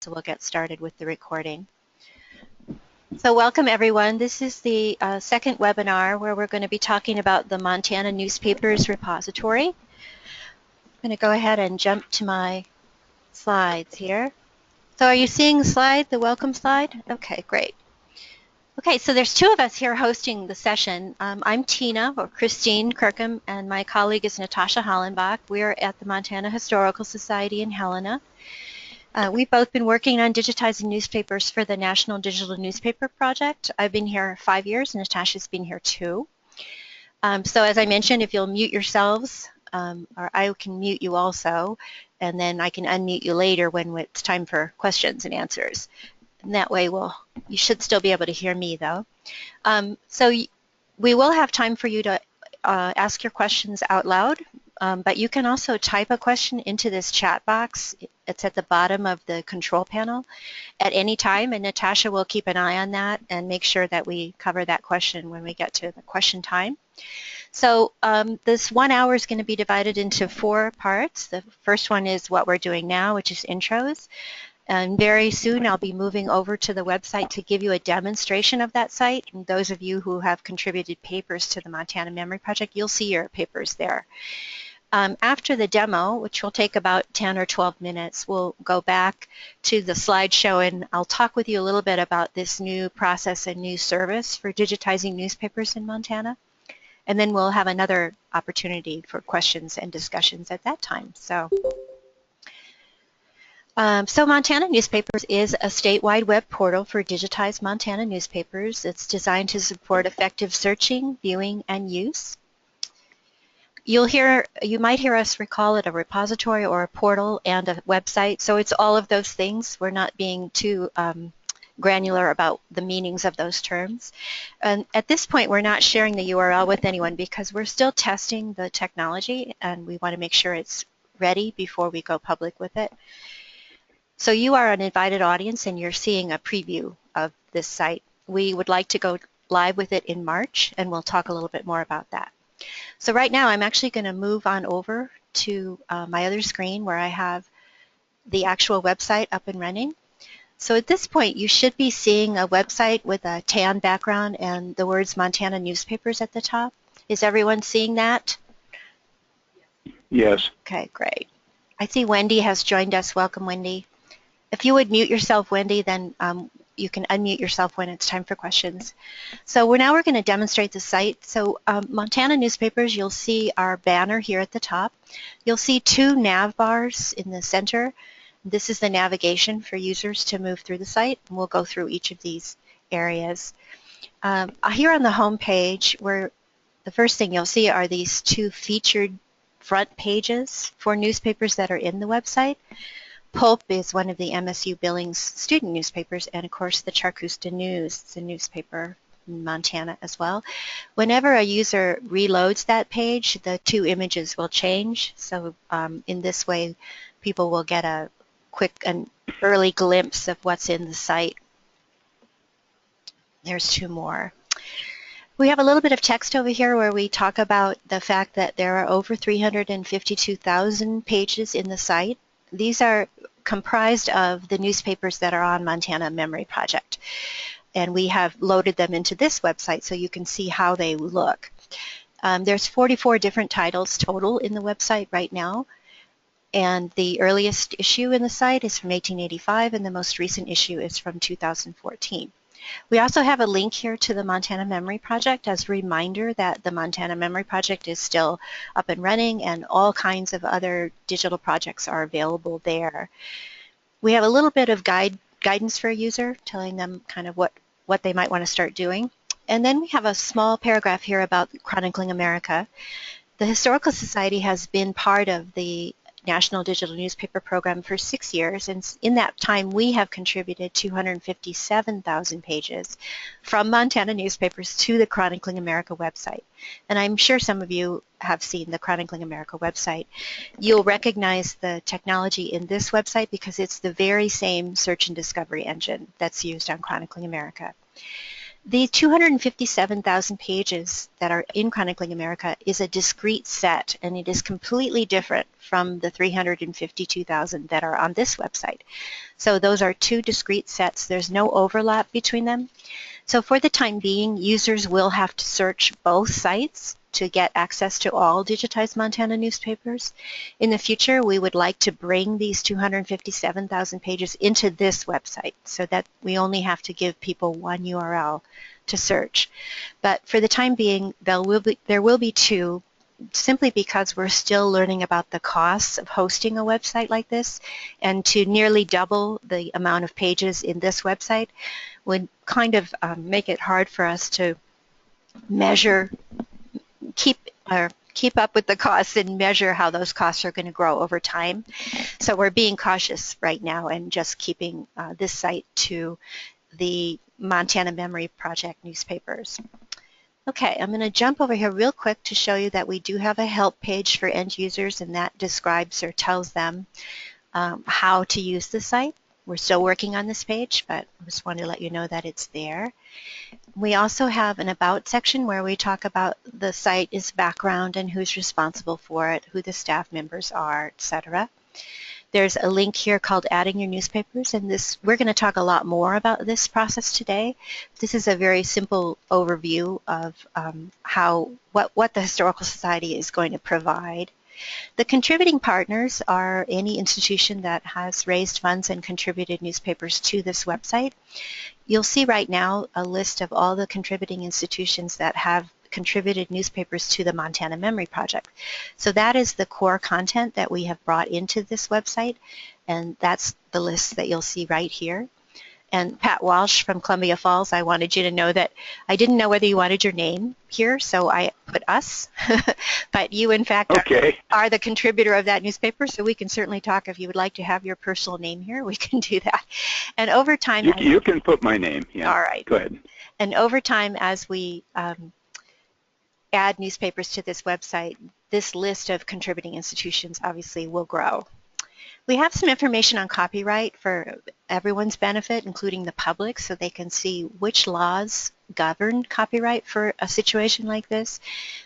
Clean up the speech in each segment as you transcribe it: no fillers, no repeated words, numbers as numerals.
So we'll get started with the recording. So welcome everyone. This is the second webinar where we're going to be talking about the Montana Newspapers Repository. I'm going to go ahead and jump to my slides here. So are you seeing the slide, the welcome slide? Okay, great. Okay, so there's two of us here hosting the session. I'm Tina, or Christine Kirkham, and my colleague is Natasha Hollenbach. We're at the Montana Historical Society in Helena. We've both been working on digitizing newspapers for the National Digital Newspaper Project. I've been here 5 years, and Natasha's been here 2. So as I mentioned, if you'll mute yourselves, or I can mute you also, and then I can unmute you later when it's time for questions and answers. And that way you should still be able to hear me though. So we will have time for you to ask your questions out loud, but you can also type a question into this chat box. It's at the bottom of the control panel at any time, and Natasha will keep an eye on that and make sure that we cover that question when we get to the question time. So this 1 hour is going to be divided into 4 parts. The first one is what we're doing now, which is intros. And very soon I'll be moving over to the website to give you a demonstration of that site. And those of you who have contributed papers to the Montana Memory Project, you'll see your papers there. After the demo, which will take about 10 or 12 minutes, we'll go back to the slideshow and I'll talk with you a little bit about this new process and new service for digitizing newspapers in Montana. And then we'll have another opportunity for questions and discussions at that time. So Montana Newspapers is a statewide web portal for digitized Montana newspapers. It's designed to support effective searching, viewing, and use. You might hear us recall it a repository or a portal and a website, so it's all of those things. We're not being too granular about the meanings of those terms. And at this point, we're not sharing the URL with anyone because we're still testing the technology and we want to make sure it's ready before we go public with it. So you are an invited audience and you're seeing a preview of this site. We would like to go live with it in March, and we'll talk a little bit more about that. So right now I'm actually going to move on over to my other screen where I have the actual website up and running. So at this point you should be seeing a website with a tan background and the words Montana Newspapers at the top. Is everyone seeing that? Yes. Okay, great. I see Wendy has joined us. Welcome, Wendy. If you would mute yourself, Wendy, then you can unmute yourself when it's time for questions. So we're going to demonstrate the site. So Montana Newspapers, you'll see our banner here at the top. You'll see 2 nav bars in the center. This is the navigation for users to move through the site, and we'll go through each of these areas. Here on the home page, where the first thing you'll see are these 2 featured front pages for newspapers that are in the website. Pulp is one of the MSU Billings student newspapers, and of course the Charcusta News is a newspaper in Montana as well. Whenever a user reloads that page, the 2 images will change. So in this way, people will get a quick and early glimpse of what's in the site. There's 2 more. We have a little bit of text over here where we talk about the fact that there are over 352,000 pages in the site. These are comprised of the newspapers that are on Montana Memory Project. And we have loaded them into this website so you can see how they look. There's 44 different titles total in the website right now. And the earliest issue in the site is from 1885, and the most recent issue is from 2014. We also have a link here to the Montana Memory Project as a reminder that the Montana Memory Project is still up and running and all kinds of other digital projects are available there. We have a little bit of guidance for a user, telling them kind of what they might want to start doing. And then we have a small paragraph here about Chronicling America. The Historical Society has been part of the National Digital Newspaper Program for 6 years, and in that time we have contributed 257,000 pages from Montana newspapers to the Chronicling America website. And I'm sure some of you have seen the Chronicling America website. You'll recognize the technology in this website because it's the very same search and discovery engine that's used on Chronicling America. The 257,000 pages that are in Chronicling America is a discrete set, and it is completely different from the 352,000 that are on this website. So those are two discrete sets. There's no overlap between them. So for the time being, users will have to search both sites to get access to all digitized Montana newspapers. In the future, we would like to bring these 257,000 pages into this website so that we only have to give people one URL to search. But for the time being, there will be two, simply because we're still learning about the costs of hosting a website like this, and to nearly double the amount of pages in this website would kind of make it hard for us to measure, keep up with the costs and measure how those costs are going to grow over time. So we're being cautious right now and just keeping this site to the Montana Memory Project newspapers. Okay, I'm going to jump over here real quick to show you that we do have a help page for end users, and that describes or tells them how to use the site. We're still working on this page, but I just wanted to let you know that it's there. We also have an About section where we talk about the site, its background, and who's responsible for it, who the staff members are, etc. There's a link here called Adding Your Newspapers, and we're going to talk a lot more about this process today. This is a very simple overview of what the Historical Society is going to provide. The contributing partners are any institution that has raised funds and contributed newspapers to this website. You'll see right now a list of all the contributing institutions that have contributed newspapers to the Montana Memory Project. So that is the core content that we have brought into this website, and that's the list that you'll see right here. And Pat Walsh from Columbia Falls, I wanted you to know that I didn't know whether you wanted your name here, so I put us. But you, in fact, are the contributor of that newspaper, so we can certainly talk. If you would like to have your personal name here, we can do that. And over time... You can put my name, yeah. All right. Go ahead. And over time, as we add newspapers to this website, this list of contributing institutions obviously will grow. We have some information on copyright for everyone's benefit, including the public, so they can see which laws govern copyright for a situation like this.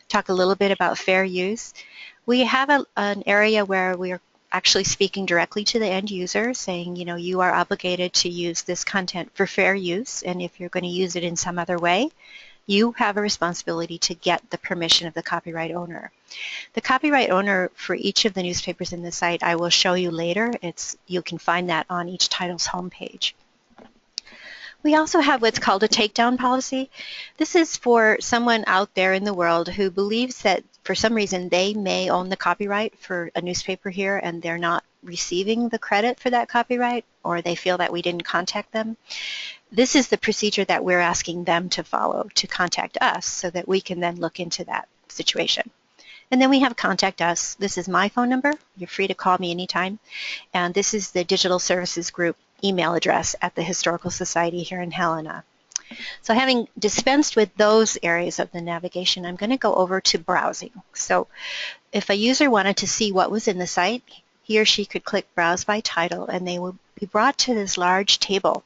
Talk a little bit about fair use. We have an area where we are actually speaking directly to the end user, saying, you know, you are obligated to use this content for fair use, and if you're going to use it in some other way, you have a responsibility to get the permission of the copyright owner. The copyright owner for each of the newspapers in the site I will show you later. You can find that on each title's homepage. We also have what's called a takedown policy. This is for someone out there in the world who believes that for some reason they may own the copyright for a newspaper here and they're not receiving the credit for that copyright, or they feel that we didn't contact them. This is the procedure that we're asking them to follow, to contact us so that we can then look into that situation. And then we have Contact Us. This is my phone number. You're free to call me anytime. And this is the Digital Services Group email address at the Historical Society here in Helena. So having dispensed with those areas of the navigation, I'm going to go over to browsing. So if a user wanted to see what was in the site, he or she could click Browse by Title, and they will be brought to this large table.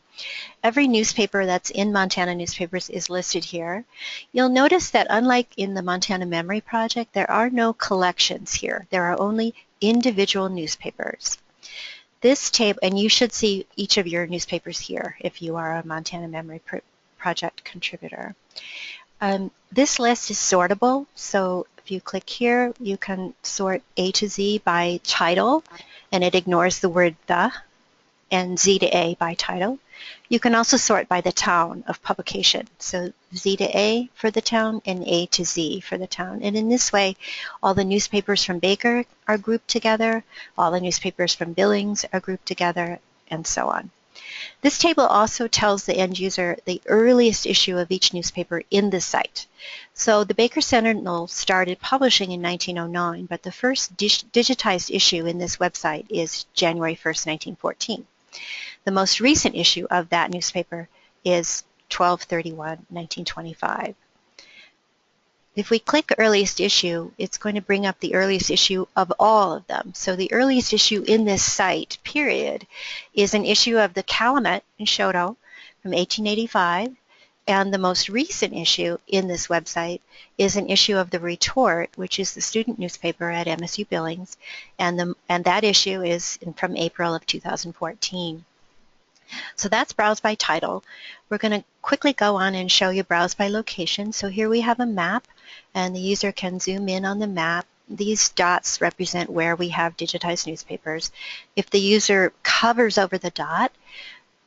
Every newspaper that's in Montana Newspapers is listed here. You'll notice that unlike in the Montana Memory Project, there are no collections here. There are only individual newspapers. This table, and you should see each of your newspapers here if you are a Montana Memory Project contributor. This list is sortable, so if you click here, you can sort A to Z by title, and it ignores the word the, and Z to A by title. You can also sort by the town of publication, so Z to A for the town and A to Z for the town. And in this way, all the newspapers from Baker are grouped together, all the newspapers from Billings are grouped together, and so on. This table also tells the end user the earliest issue of each newspaper in the site. So the Baker Sentinel started publishing in 1909, but the first digitized issue in this website is January 1st, 1914. The most recent issue of that newspaper is 12/31/1925. If we click earliest issue, it's going to bring up the earliest issue of all of them. So the earliest issue in this site, period, is an issue of the Calumet in Shoto from 1885. And the most recent issue in this website is an issue of the Retort, which is the student newspaper at MSU Billings, and that issue is from April of 2014. So that's browse by title. We're going to quickly go on and show you browse by location. So here we have a map, and the user can zoom in on the map. These dots represent where we have digitized newspapers. If the user hovers over the dot,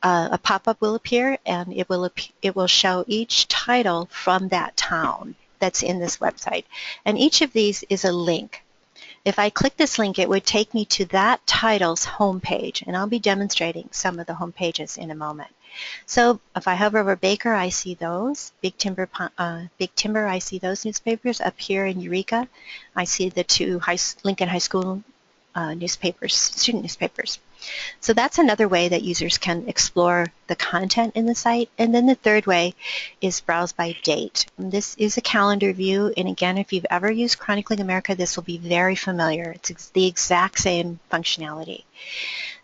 a pop-up will appear, and it will show each title from that town that's in this website. And each of these is a link. If I click this link, it would take me to that title's homepage, and I'll be demonstrating some of the home pages in a moment. So if I hover over Baker, I see those. Big Timber, I see those newspapers. Up here in Eureka, I see the two Lincoln High School newspapers, student newspapers. So that's another way that users can explore the content in the site. And then the third way is browse by date. And this is a calendar view, and again, if you've ever used Chronicling America, this will be very familiar. It's the exact same functionality.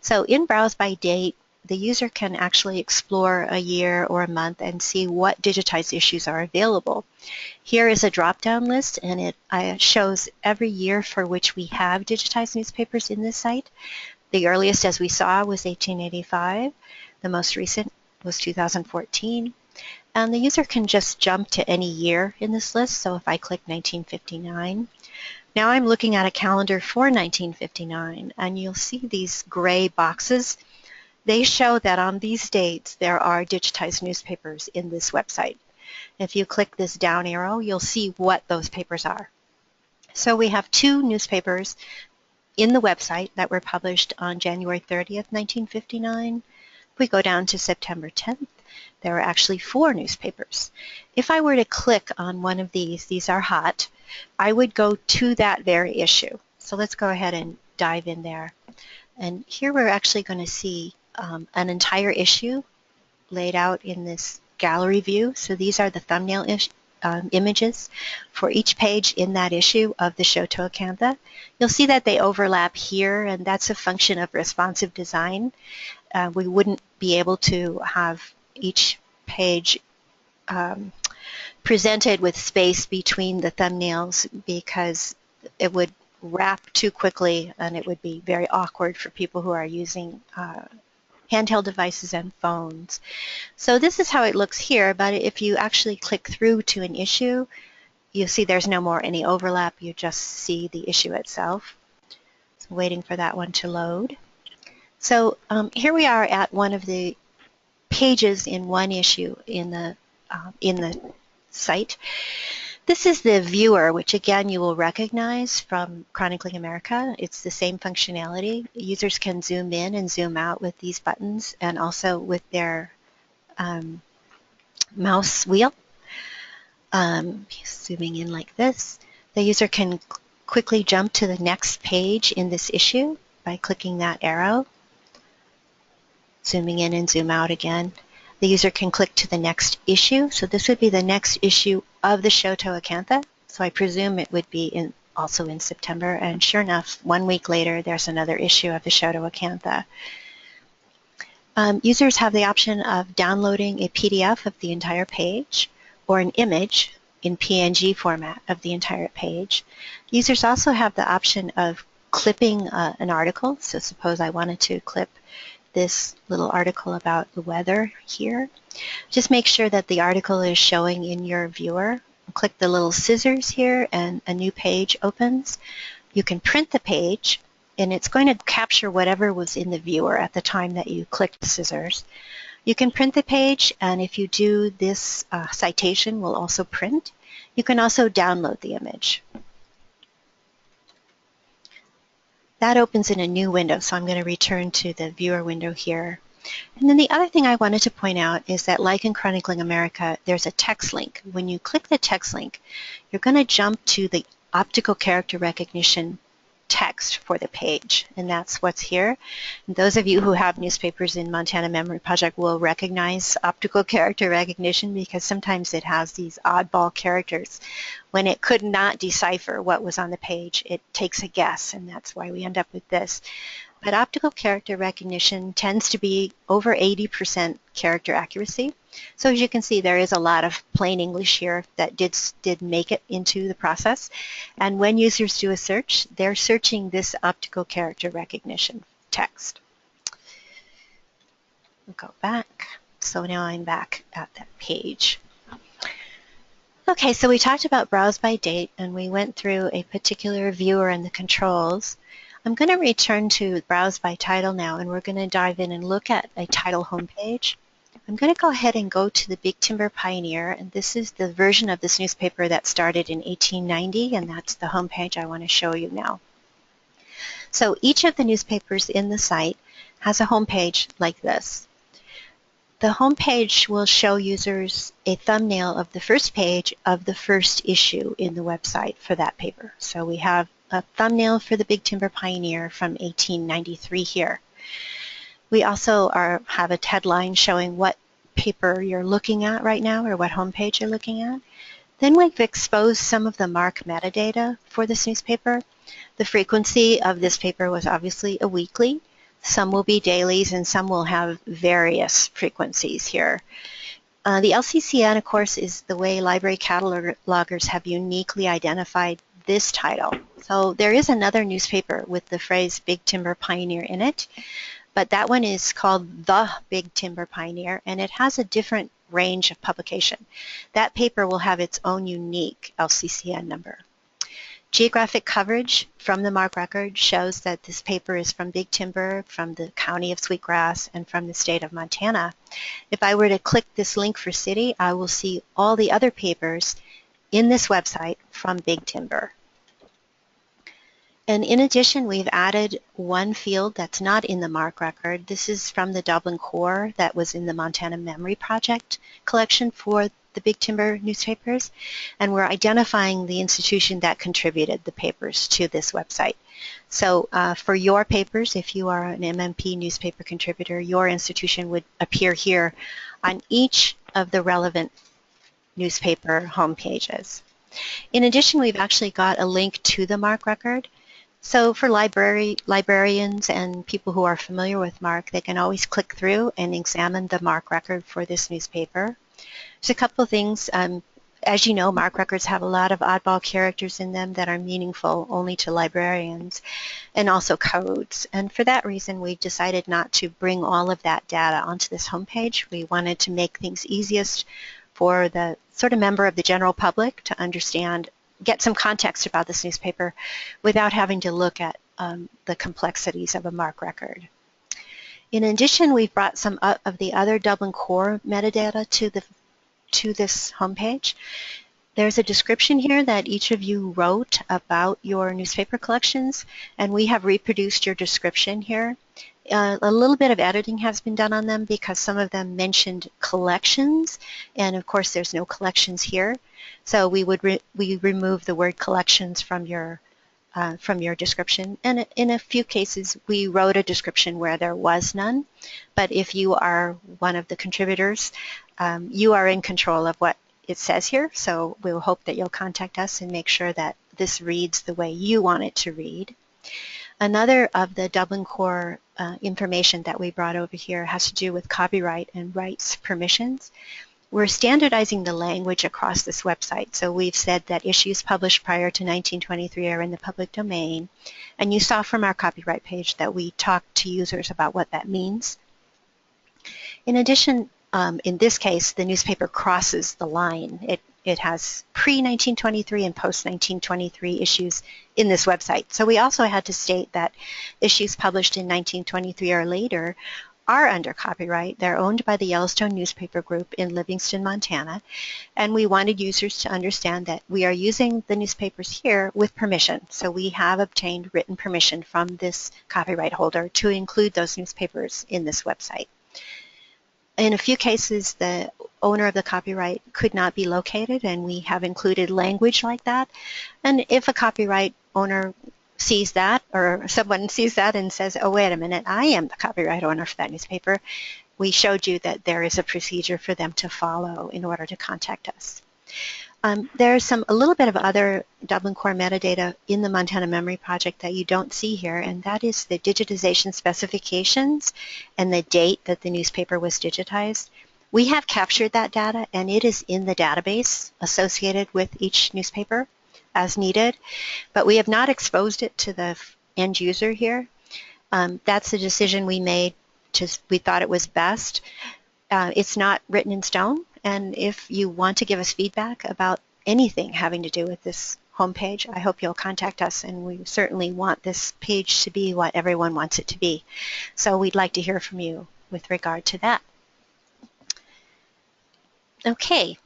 So in browse by date, the user can actually explore a year or a month and see what digitized issues are available. Here is a drop-down list, and it shows every year for which we have digitized newspapers in this site. The earliest, as we saw, was 1885. The most recent was 2014. And the user can just jump to any year in this list. So if I click 1959, now I'm looking at a calendar for 1959, and you'll see these gray boxes. They show that on these dates there are digitized newspapers in this website. If you click this down arrow, you'll see what those papers are. So we have two newspapers in the website that were published on January 30th, 1959. If we go down to September 10th, there are actually 4 newspapers. If I were to click on one of these are hot, I would go to that very issue. So let's go ahead and dive in there. And here we're actually going to see an entire issue laid out in this gallery view. So these are the thumbnail images for each page in that issue of the Shoto Acantha. You'll see that they overlap here, and that's a function of responsive design. We wouldn't be able to have each page presented with space between the thumbnails because it would wrap too quickly, and it would be very awkward for people who are using handheld devices and phones. So this is how it looks here, but if you actually click through to an issue, you'll see there's no more any overlap. You just see the issue itself. So waiting for that one to load. So here we are at one of the pages in one issue in the site. This is the viewer, which again you will recognize from Chronicling America. It's the same functionality. Users can zoom in and zoom out with these buttons and also with their mouse wheel. Zooming in like this. The user can quickly jump to the next page in this issue by clicking that arrow. Zooming in and zoom out again. The user can click to the next issue. So this would be the next issue of the Shoto Acantha. So I presume it would be also in September. And sure enough, 1 week later, there's another issue of the Shoto Acantha. Users have the option of downloading a PDF of the entire page or an image in PNG format of the entire page. Users also have the option of clipping an article. So suppose I wanted to clip this little article about the weather here. Just make sure that the article is showing in your viewer. Click the little scissors here and a new page opens. You can print the page and it's going to capture whatever was in the viewer at the time that you clicked the scissors. You can print the page, and if you do this, citation will also print. You can also download the image. That opens in a new window, so I'm going to return to the viewer window here. And then the other thing I wanted to point out is that, like in Chronicling America, there's a text link. When you click the text link, you're going to jump to the optical character recognition text for the page, and that's what's here. And those of you who have newspapers in Montana Memory Project will recognize optical character recognition because sometimes it has these oddball characters. When it could not decipher what was on the page, it takes a guess, and that's why we end up with this. But optical character recognition tends to be over 80% character accuracy. So as you can see, there is a lot of plain English here that did make it into the process. And when users do a search, they're searching this optical character recognition text. We'll go back. So now I'm back at that page. Okay, so we talked about browse by date, and we went through a particular viewer and the controls. I'm going to return to browse by title now, and we're going to dive in and look at a title homepage. I'm going to go ahead and go to the Big Timber Pioneer, and this is the version of this newspaper that started in 1890, and that's the homepage I want to show you now. So each of the newspapers in the site has a homepage like this. The homepage will show users a thumbnail of the first page of the first issue in the website for that paper. So we have a thumbnail for the Big Timber Pioneer from 1893 here. We also have a headline showing what paper you're looking at right now or what homepage you're looking at. Then we've exposed some of the MARC metadata for this newspaper. The frequency of this paper was obviously a weekly. Some will be dailies and some will have various frequencies here. The LCCN, of course, is the way library catalogers have uniquely identified this title. So there is another newspaper with the phrase Big Timber Pioneer in it, but that one is called The Big Timber Pioneer, and it has a different range of publication. That paper will have its own unique LCCN number. Geographic coverage from the MARC record shows that this paper is from Big Timber, from the county of Sweetgrass, and from the state of Montana. If I were to click this link for city, I will see all the other papers in this website from Big Timber. And in addition, we've added one field that's not in the MARC record. This is from the Dublin Core that was in the Montana Memory Project collection for the Big Timber newspapers, and we're identifying the institution that contributed the papers to this website. So for your papers, if you are an MMP newspaper contributor, your institution would appear here on each of the relevant newspaper home pages. In addition, we've actually got a link to the MARC record. So for librarians and people who are familiar with MARC, they can always click through and examine the MARC record for this newspaper. There's a couple of things. As you know, MARC records have a lot of oddball characters in them that are meaningful only to librarians, and also codes. And for that reason, we decided not to bring all of that data onto this homepage. We wanted to make things easiest for the sort of member of the general public to understand, get some context about this newspaper without having to look at the complexities of a MARC record. In addition, we've brought some of the other Dublin Core metadata to this homepage. There's a description here that each of you wrote about your newspaper collections, and we have reproduced your description here. A little bit of editing has been done on them because some of them mentioned collections, and of course there's no collections here. So we remove the word collections from your description, and in a few cases we wrote a description where there was none. But if you are one of the contributors, you are in control of what it says here, so we'll hope that you'll contact us and make sure that this reads the way you want it to read. Another of the Dublin Core information that we brought over here has to do with copyright and rights permissions. We're standardizing the language across this website, so we've said that issues published prior to 1923 are in the public domain, and you saw from our copyright page that we talked to users about what that means. In addition, in this case, the newspaper crosses the line. It has pre-1923 and post-1923 issues in this website. So we also had to state that issues published in 1923 or later are under copyright. They're owned by the Yellowstone Newspaper Group in Livingston, Montana, and we wanted users to understand that we are using the newspapers here with permission. So we have obtained written permission from this copyright holder to include those newspapers in this website. In a few cases, the owner of the copyright could not be located, and we have included language like that. And if a copyright owner sees that, or someone sees that and says, oh, wait a minute, I am the copyright owner for that newspaper, we showed you that there is a procedure for them to follow in order to contact us. There's a little bit of other Dublin Core metadata in the Montana Memory Project that you don't see here, and that is the digitization specifications and the date that the newspaper was digitized. We have captured that data, and it is in the database associated with each newspaper as needed, but we have not exposed it to the end user here. That's a decision we made. We thought it was best. It's not written in stone, and if you want to give us feedback about anything having to do with this homepage, I hope you'll contact us, and we certainly want this page to be what everyone wants it to be. So we'd like to hear from you with regard to that. Okay,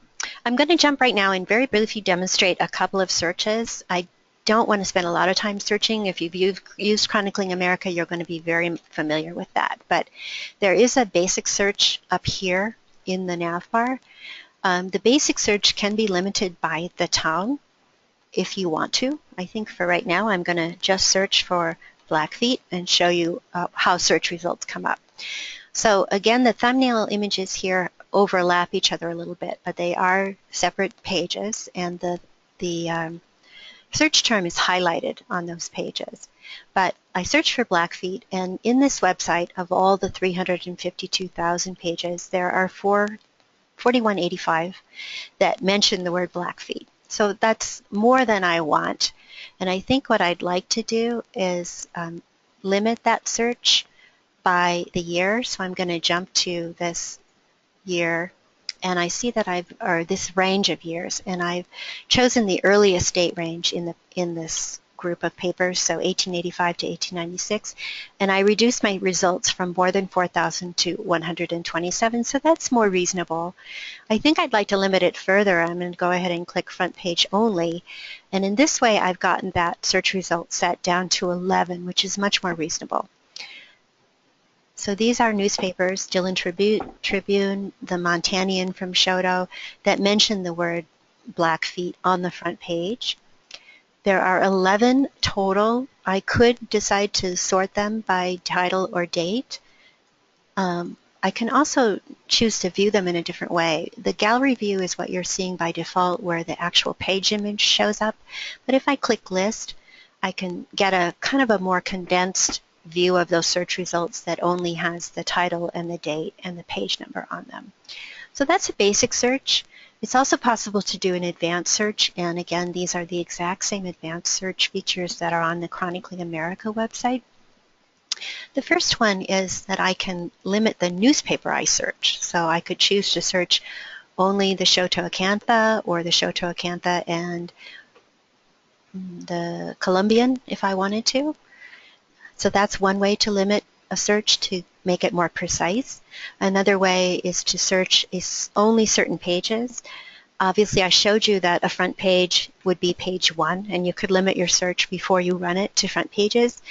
I'm going to jump right now and very briefly demonstrate a couple of searches. I don't want to spend a lot of time searching. If you've used Chronicling America, you're going to be very familiar with that. But there is a basic search up here in the nav bar. The basic search can be limited by the town if you want to. I think for right now, I'm going to just search for Blackfeet and show you how search results come up. So again, the thumbnail images here overlap each other a little bit, but they are separate pages, and the search term is highlighted on those pages. But I searched for Blackfeet, and in this website, of all the 352,000 pages, there are 4185 that mention the word Blackfeet. So that's more than I want. And I think what I'd like to do is limit that search by the year. So I'm going to jump to this year, and I see that or this range of years, and I've chosen the earliest date range in this group of papers, so 1885 to 1896, and I reduced my results from more than 4,000 to 127, so that's more reasonable. I think I'd like to limit it further. I'm going to go ahead and click front page only, and in this way I've gotten that search result set down to 11, which is much more reasonable. So these are newspapers, Dillon Tribune, the Montanian from Shoto, that mention the word Blackfeet on the front page. There are 11 total. I could decide to sort them by title or date. I can also choose to view them in a different way. The gallery view is what you're seeing by default, where the actual page image shows up. But if I click list, I can get a kind of a more condensed view of those search results that only has the title and the date and the page number on them. So that's a basic search. It's also possible to do an advanced search, and again, these are the exact same advanced search features that are on the Chronicling America website. The first one is that I can limit the newspaper I search. So I could choose to search only the Shoto Acantha or the Shoto Acantha and the Columbian if I wanted to. So that's one way to limit a search to make it more precise. Another way is to search only certain pages. Obviously, I showed you that a front page would be page 1, and you could limit your search before you run it to front pages.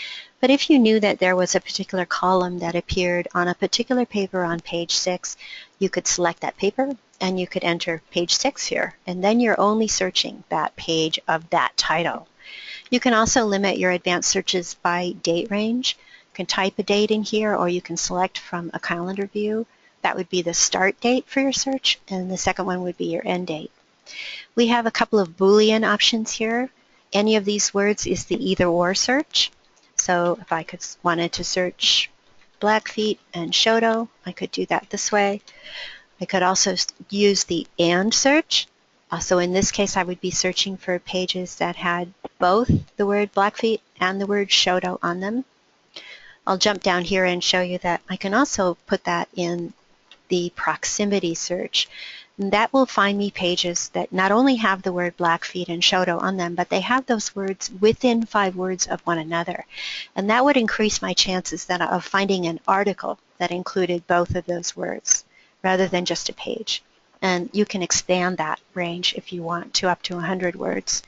But if you knew that there was a particular column that appeared on a particular paper on page 6, you could select that paper and you could enter page 6 here, and then you're only searching that page of that title. You can also limit your advanced searches by date range. You can type a date in here, or you can select from a calendar view. That would be the start date for your search, and the second one would be your end date. We have a couple of Boolean options here. Any of these words is the either-or search. So if I wanted to search Blackfeet and Shoto, I could do that this way. I could also use the and search. So in this case, I would be searching for pages that had both the word Blackfeet and the word Shoto on them. I'll jump down here and show you that I can also put that in the proximity search. And that will find me pages that not only have the word Blackfeet and Shoto on them, but they have those words within 5 words of one another. And that would increase my chances of finding an article that included both of those words, rather than just a page. And you can expand that range if you want to up to 100 words.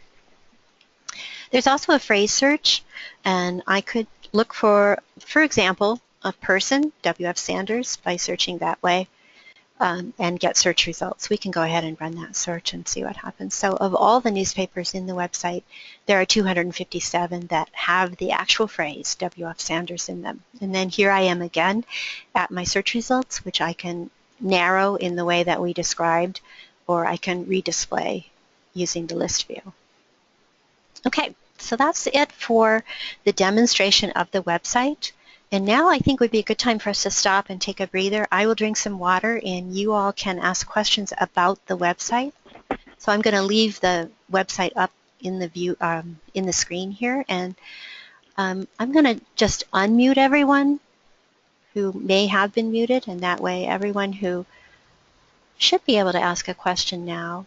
There's also a phrase search, and I could look for example, a person, W.F. Sanders, by searching that way, and get search results. We can go ahead and run that search and see what happens. So of all the newspapers in the website, there are 257 that have the actual phrase W.F. Sanders in them. And then here I am again at my search results, which I can narrow in the way that we described, or I can redisplay using the list view. Okay, so that's it for the demonstration of the website. And now I think would be a good time for us to stop and take a breather. I will drink some water and you all can ask questions about the website. So I'm going to leave the website up in the view in the screen here, and I'm going to just unmute everyone who may have been muted, and that way everyone who should be able to ask a question now.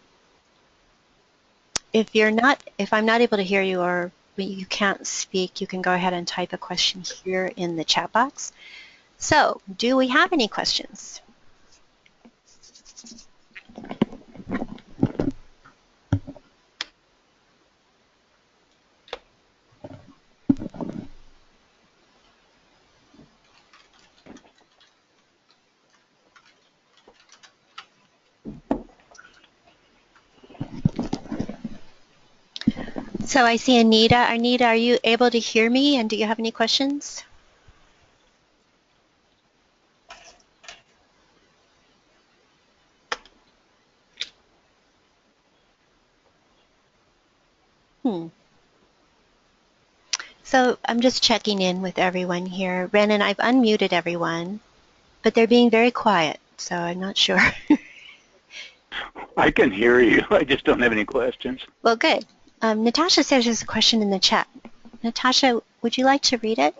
If I'm not able to hear you or you can't speak, you can go ahead and type a question here in the chat box. So, do we have any questions? So I see Anita. Anita, are you able to hear me, and do you have any questions? So I'm just checking in with everyone here. Brennan, I've unmuted everyone, but they're being very quiet, so I'm not sure. I can hear you. I just don't have any questions. Well, good. Natasha says there's a question in the chat. Natasha, would you like to read it?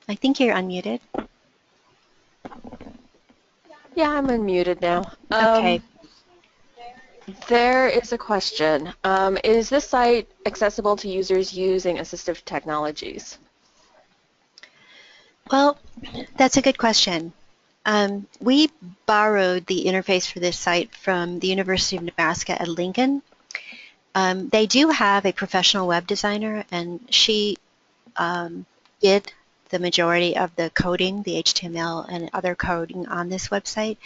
I think you're unmuted. Yeah, I'm unmuted now. Okay. There is a question. Is this site accessible to users using assistive technologies? Well, that's a good question. We borrowed the interface for this site from the University of Nebraska at Lincoln. They do have a professional web designer, and she did the majority of the coding, the HTML and other coding on this website.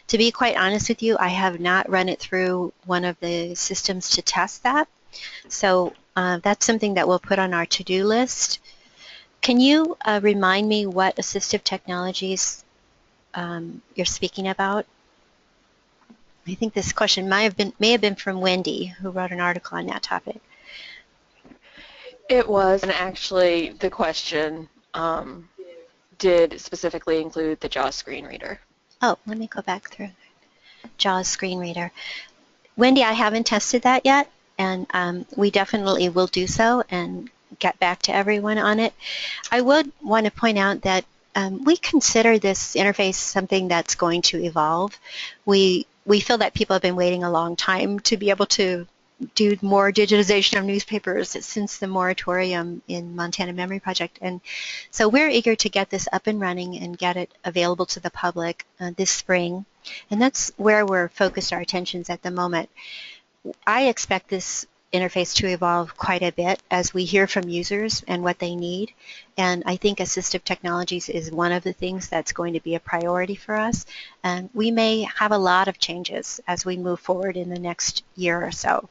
To be quite honest with you, I have not run it through one of the systems to test that. So that's something that we'll put on our to-do list. Can you remind me what assistive technologies you're speaking about? I think this question may have been from Wendy, who wrote an article on that topic. It was, and actually the question did specifically include the JAWS screen reader. Oh, let me go back through JAWS screen reader. Wendy, I haven't tested that yet, and we definitely will do so and get back to everyone on it. I would want to point out that we consider this interface something that's going to evolve. We feel that people have been waiting a long time to be able to do more digitization of newspapers since the moratorium in Montana Memory Project. And so we're eager to get this up and running and get it available to the public this spring. And that's where we're focused our attentions at the moment. I expect this interface to evolve quite a bit as we hear from users and what they need. And I think assistive technologies is one of the things that's going to be a priority for us. And we may have a lot of changes as we move forward in the next year or so.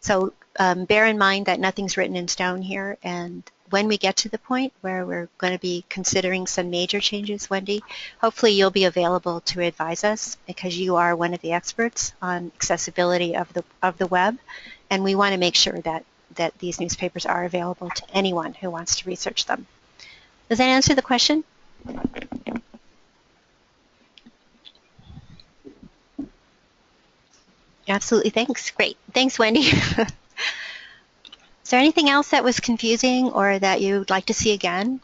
So bear in mind that nothing's written in stone here, and when we get to the point where we're going to be considering some major changes, Wendy, hopefully you'll be available to advise us because you are one of the experts on accessibility of the web, and we want to make sure that these newspapers are available to anyone who wants to research them. Does that answer the question? Absolutely, thanks. Great. Thanks, Wendy. Is there anything else that was confusing or that you'd like to see again?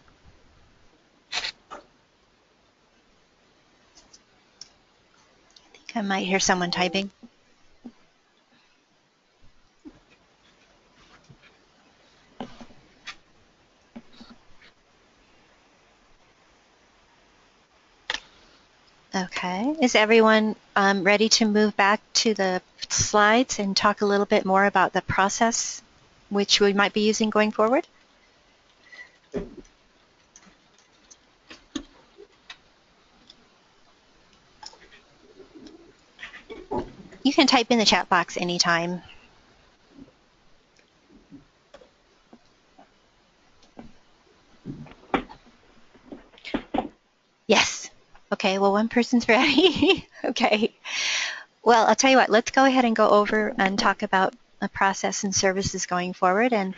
I think I might hear someone typing. Okay. Is everyone ready to move back to the slides and talk a little bit more about the process which we might be using going forward? You can type in the chat box anytime. Yes. Okay, well, one person's ready. Okay. Well, I'll tell you what, let's go ahead and go over and talk about the process and services going forward. And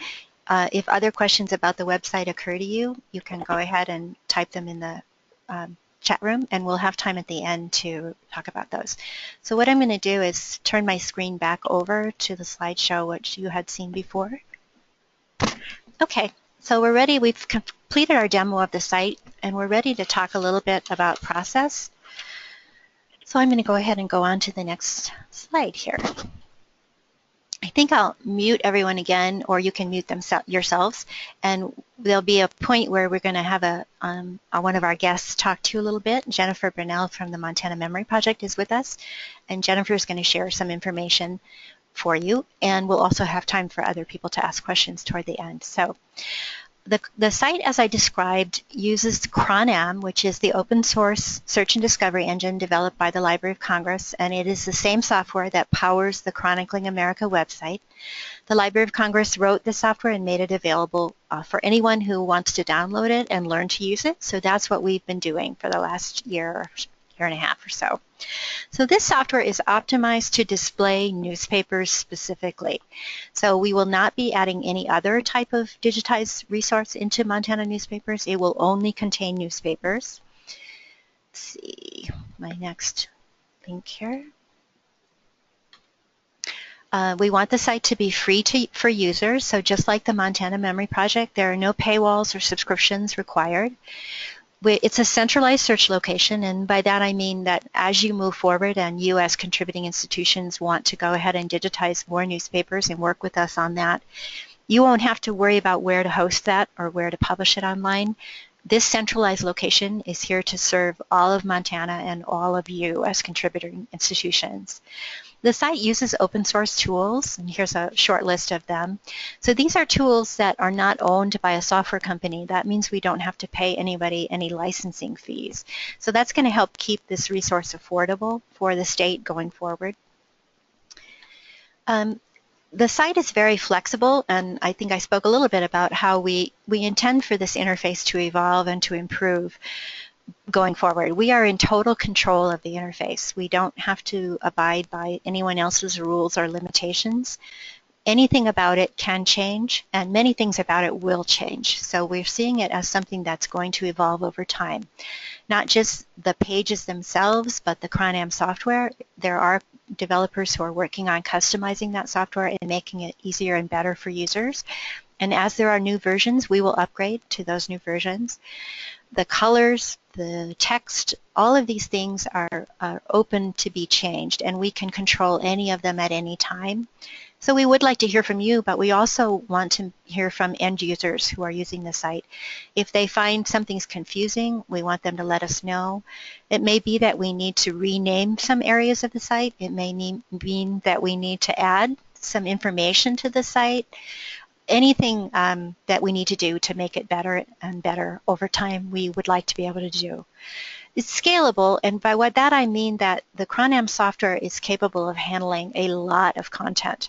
If other questions about the website occur to you, you can go ahead and type them in the chat room, and we'll have time at the end to talk about those. So what I'm going to do is turn my screen back over to the slideshow, which you had seen before. Okay, so we're ready. We've completed our demo of the site, and we're ready to talk a little bit about process. So I'm going to go ahead and go on to the next slide here. I think I'll mute everyone again, or you can mute them yourselves, and there'll be a point where we're going to have one of our guests talk to you a little bit. Jennifer Brunell from the Montana Memory Project is with us, and Jennifer is going to share some information for you, and we'll also have time for other people to ask questions toward the end. So the site, as I described, uses CronAm, which is the open source search and discovery engine developed by the Library of Congress, and it is the same software that powers the Chronicling America website. The Library of Congress wrote the software and made it available for anyone who wants to download it and learn to use it. So that's what we've been doing for the last year and a half or so. So this software is optimized to display newspapers specifically. So we will not be adding any other type of digitized resource into Montana newspapers. It will only contain newspapers. Let's see, my next link here. We want the site to be free for users. So just like the Montana Memory Project, there are no paywalls or subscriptions required. It's a centralized search location, and by that I mean that as you move forward and you as contributing institutions want to go ahead and digitize more newspapers and work with us on that, you won't have to worry about where to host that or where to publish it online. This centralized location is here to serve all of Montana and all of you as contributing institutions. The site uses open source tools, and here's a short list of them. So these are tools that are not owned by a software company. That means we don't have to pay anybody any licensing fees. So that's going to help keep this resource affordable for the state going forward. The site is very flexible, and I think I spoke a little bit about how we intend for this interface to evolve and to improve going forward. We are in total control of the interface. We don't have to abide by anyone else's rules or limitations. Anything about it can change, and many things about it will change. So we're seeing it as something that's going to evolve over time. Not just the pages themselves, but the CronAm software. There are developers who are working on customizing that software and making it easier and better for users. And as there are new versions, we will upgrade to those new versions. The colors, the text, all of these things are open to be changed, and we can control any of them at any time. So we would like to hear from you, but we also want to hear from end users who are using the site. If they find something's confusing, we want them to let us know. It may be that we need to rename some areas of the site. It may mean that we need to add some information to the site. Anything that we need to do to make it better and better over time, we would like to be able to do. It's scalable, and by that I mean that the CronAm software is capable of handling a lot of content.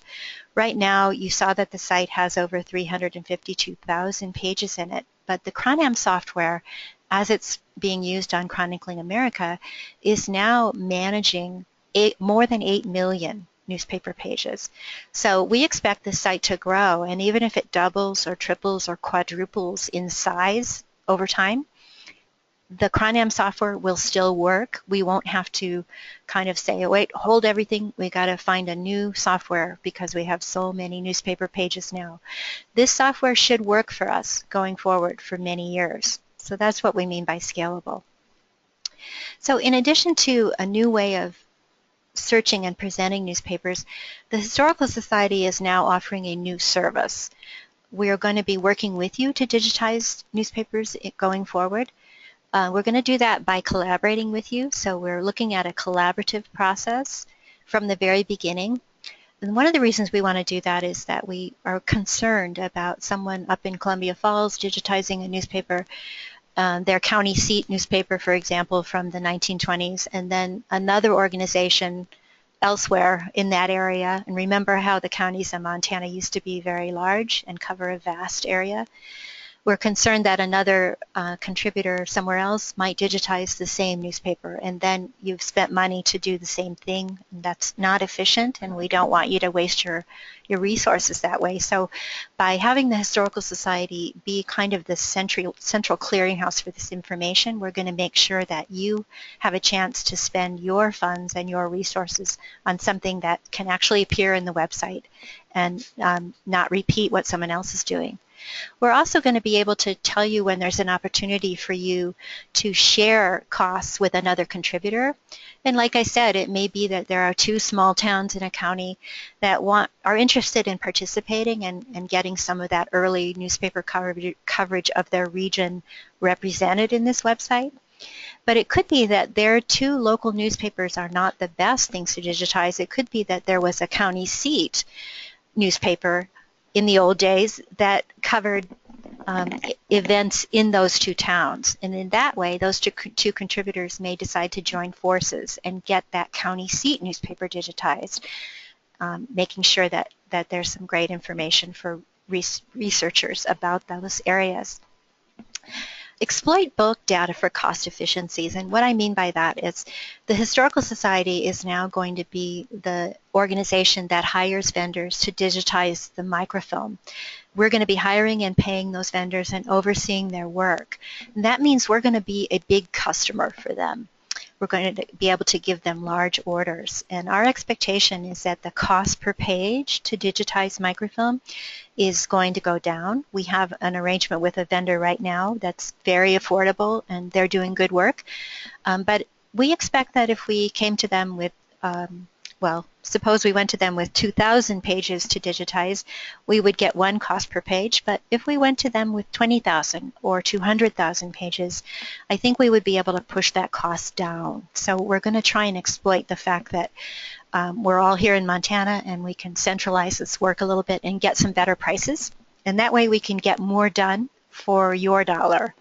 Right now, you saw that the site has over 352,000 pages in it, but the CronAm software, as it's being used on Chronicling America, is now managing more than 8 million newspaper pages. So we expect the site to grow, and even if it doubles or triples or quadruples in size over time, the CronAm software will still work. We won't have to kind of say, oh, wait, hold everything. We got to find a new software because we have so many newspaper pages now. This software should work for us going forward for many years. So that's what we mean by scalable. So in addition to a new way of searching and presenting newspapers, the Historical Society is now offering a new service. We are going to be working with you to digitize newspapers going forward. We're going to do that by collaborating with you. So we're looking at a collaborative process from the very beginning. And one of the reasons we want to do that is that we are concerned about someone up in Columbia Falls digitizing a newspaper, their county seat newspaper, for example, from the 1920s, and then another organization elsewhere in that area. And remember how the counties in Montana used to be very large and cover a vast area. we're concerned that another contributor somewhere else might digitize the same newspaper, and then you've spent money to do the same thing. That's not efficient, and we don't want you to waste your resources that way. So by having the Historical Society be kind of the central clearinghouse for this information, we're going to make sure that you have a chance to spend your funds and your resources on something that can actually appear in the website and not repeat what someone else is doing. We're also going to be able to tell you when there's an opportunity for you to share costs with another contributor. And like I said, it may be that there are 2 small towns in a county that are interested in participating and getting some of that early newspaper coverage of their region represented in this website. But it could be that their 2 local newspapers are not the best things to digitize. It could be that there was a county seat newspaper in the old days that covered events in those 2 towns. And in that way, those two contributors may decide to join forces and get that county seat newspaper digitized, making sure that there's some great information for researchers about those areas. Exploit bulk data for cost efficiencies, and what I mean by that is the Historical Society is now going to be the organization that hires vendors to digitize the microfilm. We're going to be hiring and paying those vendors and overseeing their work. And that means we're going to be a big customer for them. We're going to be able to give them large orders. And our expectation is that the cost per page to digitize microfilm is going to go down. We have an arrangement with a vendor right now that's very affordable, and they're doing good work. But we expect that if we came to them with, suppose we went to them with 2,000 pages to digitize, we would get one cost per page. But if we went to them with 20,000 or 200,000 pages, I think we would be able to push that cost down. So we're going to try and exploit the fact that we're all here in Montana, and we can centralize this work a little bit and get some better prices. And that way we can get more done for your dollar.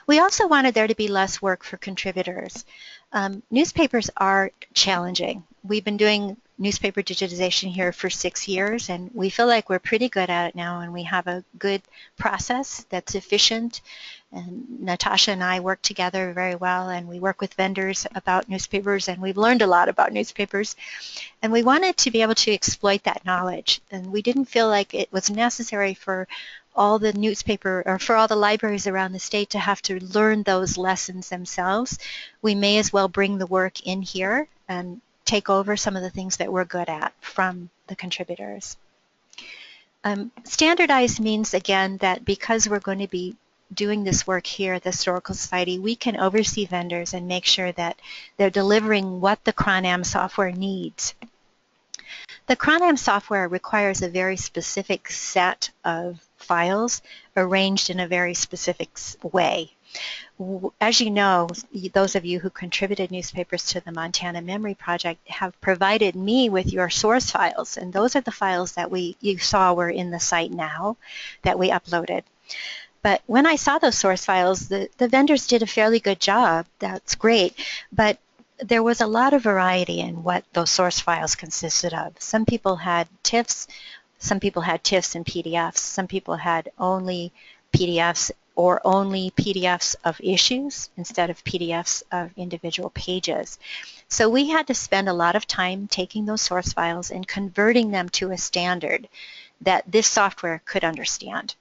We also wanted there to be less work for contributors. Newspapers are challenging. We've been doing newspaper digitization here for 6 years, and we feel like we're pretty good at it now, and we have a good process that's efficient. And Natasha and I work together very well, and we work with vendors about newspapers, and we've learned a lot about newspapers. And we wanted to be able to exploit that knowledge, and we didn't feel like it was necessary for all the newspaper or for all the libraries around the state to have to learn those lessons themselves. We may as well bring the work in here and take over some of the things that we're good at from the contributors. Standardized means, again, that because we're going to be doing this work here at the Historical Society, we can oversee vendors and make sure that they're delivering what the CronAm software needs. The CronAm software requires a very specific set of files arranged in a very specific way. As you know, those of you who contributed newspapers to the Montana Memory Project have provided me with your source files, and those are the files that you saw were in the site now that we uploaded. But when I saw those source files, the vendors did a fairly good job. That's great, but there was a lot of variety in what those source files consisted of. Some people had TIFFs, some people had TIFFs and PDFs, some people had only PDFs or only PDFs of issues instead of PDFs of individual pages. So we had to spend a lot of time taking those source files and converting them to a standard that this software could understand.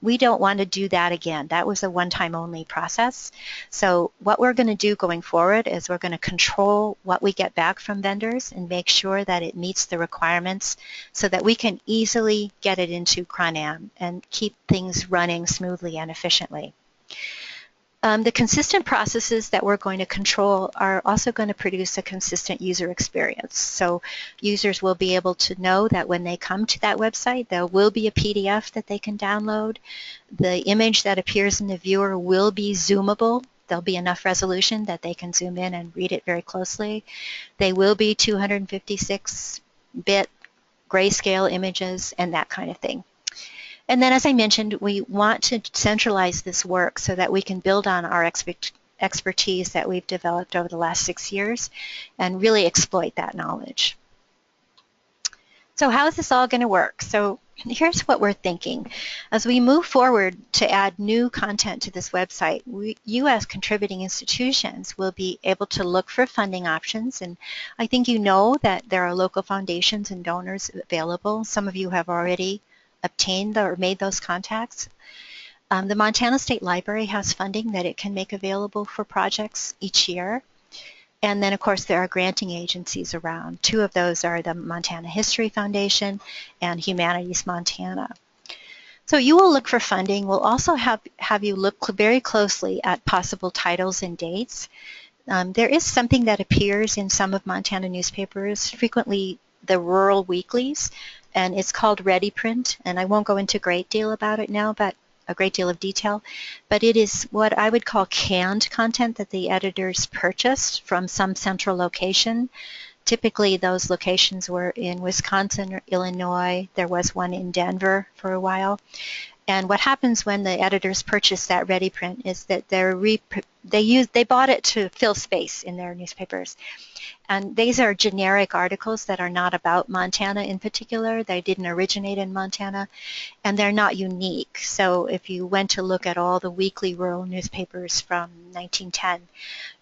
We don't want to do that again. That was a one-time only process. So what we're going to do going forward is we're going to control what we get back from vendors and make sure that it meets the requirements so that we can easily get it into CronAm and keep things running smoothly and efficiently. The consistent processes that we're going to control are also going to produce a consistent user experience. So users will be able to know that when they come to that website, there will be a PDF that they can download. The image that appears in the viewer will be zoomable. There'll be enough resolution that they can zoom in and read it very closely. They will be 256-bit grayscale images and that kind of thing. And then, as I mentioned, we want to centralize this work so that we can build on our expertise that we've developed over the last 6 years and really exploit that knowledge. So how is this all going to work? So Here's what we're thinking. As we move forward to add new content to this website, you as contributing institutions will be able to look for funding options. And I think you know that there are local foundations and donors available. Some of you have already obtained or made those contacts. The Montana State Library has funding that it can make available for projects each year. And then, of course, there are granting agencies around. Two of those are the Montana History Foundation and Humanities Montana. So you will look for funding. We'll also have you look very closely at possible titles and dates. There is something that appears in some of Montana newspapers, frequently the rural weeklies, and it's called Ready Print. And I won't go into a great deal about it now, but a great deal of detail, but it is what I would call canned content that the editors purchased from some central location. Typically, those locations were in Wisconsin or Illinois. There was one in Denver for a while. And what happens when the editors purchase that ready print is that they bought it to fill space in their newspapers. And these are generic articles that are not about Montana in particular. They didn't originate in Montana, and they're not unique. So if you went to look at all the weekly rural newspapers from 1910,